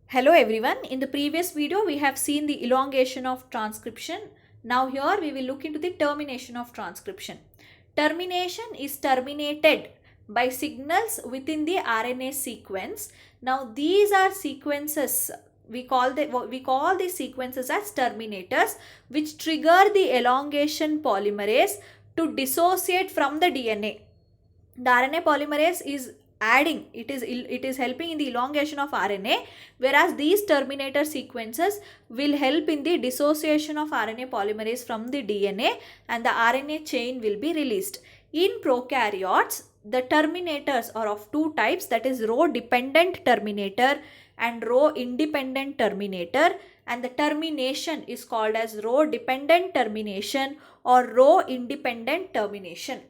Hello everyone. In the previous video, we have seen the elongation of transcription. Now here we will look into the termination of transcription. Termination is terminated by signals within the RNA sequence. Now these are sequences. We call these sequences as terminators, which trigger the elongation polymerase to dissociate from the DNA. The RNA polymerase is adding, it is helping in the elongation of RNA, whereas these terminator sequences will help in the dissociation of RNA polymerase from the DNA, and the RNA chain will be released. In prokaryotes, the terminators are of two types, that is row dependent terminator and row independent terminator, and the termination is called as row dependent termination or row independent termination.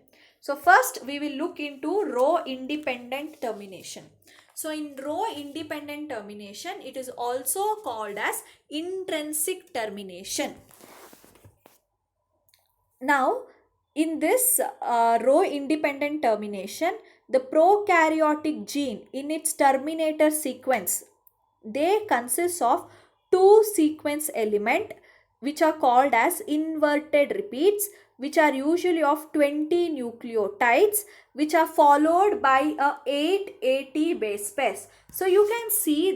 So first we will look into row independent termination. So in row independent termination, it is also called as intrinsic termination. Now in this row independent termination, the prokaryotic gene in its terminator sequence, they consist of two sequence element which are called as inverted repeats, which are usually of 20 nucleotides, which are followed by a 8 AT base pairs. So you can see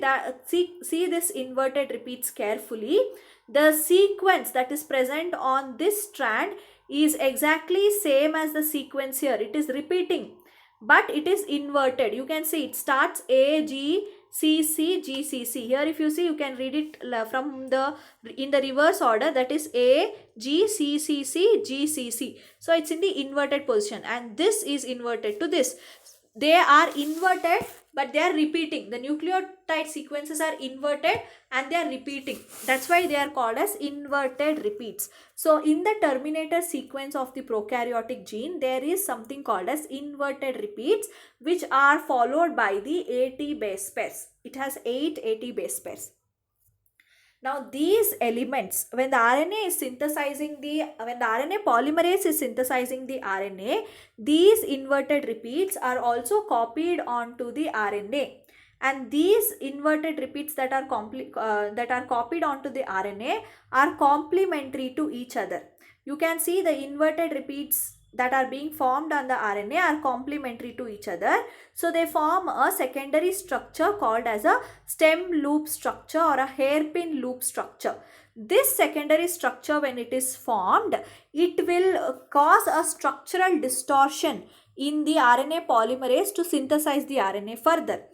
this inverted repeats carefully. The sequence that is present on this strand is exactly same as the sequence here. It is repeating, but it is inverted. You can see it starts A, G, C, C, G, C, C. Here if you see, you can read it from in the reverse order, that is A, G, C, C, C, G, C, C. So it's in the inverted position, and this is inverted to this. They are inverted, but they are repeating. The nucleotide sequences are inverted and they are repeating. That's why they are called as inverted repeats. So in the terminator sequence of the prokaryotic gene, there is something called as inverted repeats, which are followed by the AT base pairs. It has 8 AT base pairs. Now these elements, when the RNA polymerase is synthesizing the RNA, these inverted repeats are also copied onto the RNA. And these inverted repeats that are copied onto the RNA are complementary to each other. You can see the inverted repeats that are being formed on the RNA are complementary to each other. So they form a secondary structure called as a stem loop structure or a hairpin loop structure. This secondary structure, when it is formed, it will cause a structural distortion in the RNA polymerase to synthesize the RNA further.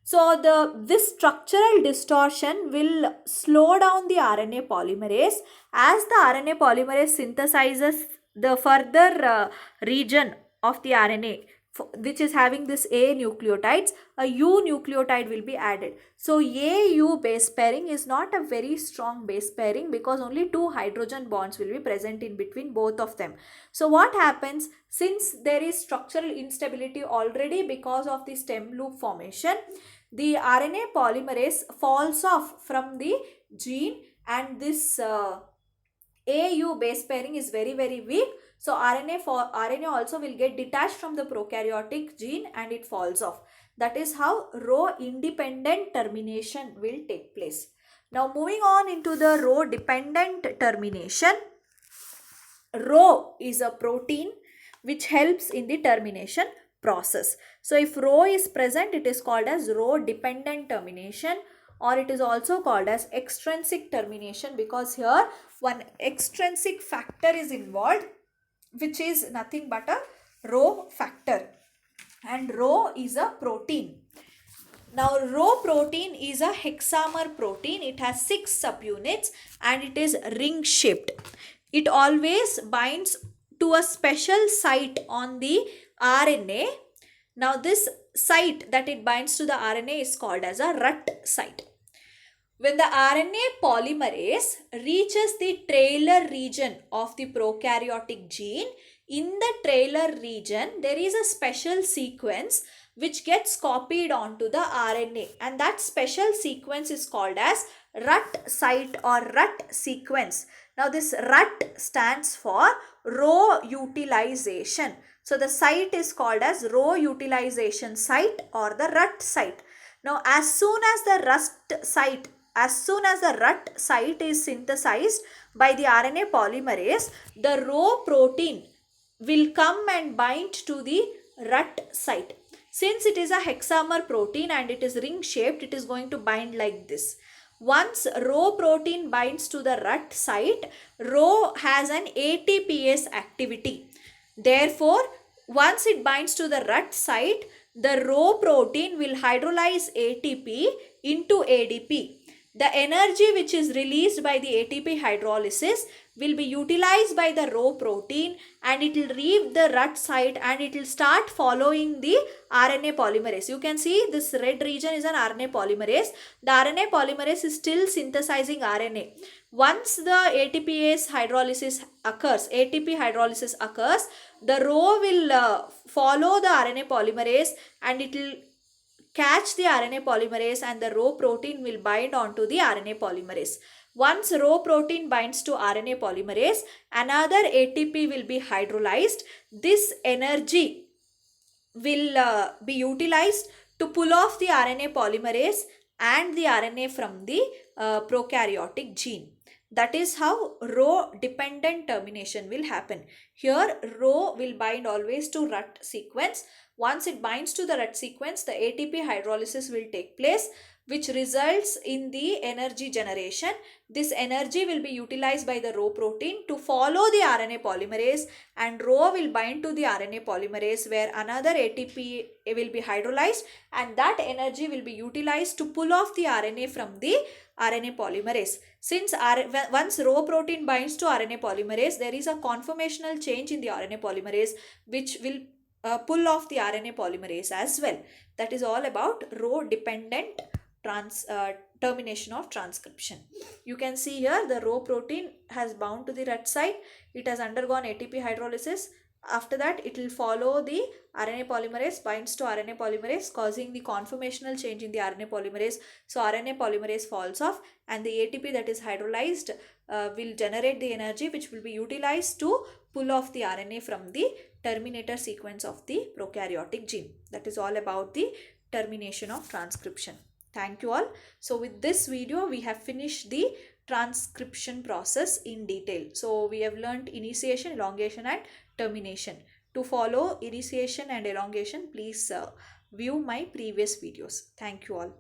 So this structural distortion will slow down the RNA polymerase. As the RNA polymerase synthesizes the further region of the RNA, which is having this A nucleotides, a U nucleotide will be added. So AU base pairing is not a very strong base pairing because only two hydrogen bonds will be present in between both of them. So what happens, since there is structural instability already because of the stem loop formation, the RNA polymerase falls off from the gene, and this AU base pairing is very weak. So RNA also will get detached from the prokaryotic gene and it falls off. That is how row independent termination will take place. Now moving on into the row dependent termination. Rho is a protein which helps in the termination process. So if rho is present, it is called as row dependent termination, or it is also called as extrinsic termination, because here one extrinsic factor is involved, which is nothing but a rho factor, and rho is a protein. Now rho protein is a hexamer protein. It has 6 subunits and it is ring shaped. It always binds to a special site on the RNA. Now this site that it binds to the RNA is called as a RUT site. When the RNA polymerase reaches the trailer region of the prokaryotic gene, in the trailer region there is a special sequence which gets copied onto the RNA, and that special sequence is called as RUT site or RUT sequence. Now this RUT stands for row utilization. So the site is called as row utilization site or the RUT site. Now, as soon as the rut site is synthesized by the RNA polymerase, the Rho protein will come and bind to the rut site. Since it is a hexamer protein and it is ring shaped, it is going to bind like this. Once Rho protein binds to the rut site, Rho has an ATPase activity. Therefore, once it binds to the rut site, the Rho protein will hydrolyze ATP into ADP. The energy which is released by the ATP hydrolysis will be utilized by the Rho protein, and it will leave the rut site and it will start following the RNA polymerase. You can see this red region is an RNA polymerase. The RNA polymerase is still synthesizing RNA. Once the ATP hydrolysis occurs, the Rho will follow the RNA polymerase and it will catch the RNA polymerase, and the Rho protein will bind onto the RNA polymerase. Once Rho protein binds to RNA polymerase, another ATP will be hydrolyzed. This energy will be utilized to pull off the RNA polymerase and the RNA from the prokaryotic gene. That is how Rho dependent termination will happen. Here Rho will bind always to rut sequence. Once it binds to the rut sequence, the ATP hydrolysis will take place, which results in the energy generation. This energy will be utilized by the Rho protein to follow the RNA polymerase, and Rho will bind to the RNA polymerase where another ATP will be hydrolyzed, and that energy will be utilized to pull off the RNA from the RNA polymerase. Since once Rho protein binds to RNA polymerase, there is a conformational change in the RNA polymerase which will pull off the RNA polymerase as well. That is all about Rho dependent termination of transcription. You can see here the Rho protein has bound to the rut site. It has undergone ATP hydrolysis. After that, it will follow the RNA polymerase, binds to RNA polymerase, causing the conformational change in the RNA polymerase. So RNA polymerase falls off, and the ATP that is hydrolyzed will generate the energy which will be utilized to pull off the RNA from the terminator sequence of the prokaryotic gene. That is all about the termination of transcription. Thank you all. So with this video, we have finished the transcription process in detail. So we have learned initiation, elongation and termination. To follow initiation and elongation, please view my previous videos. Thank you all.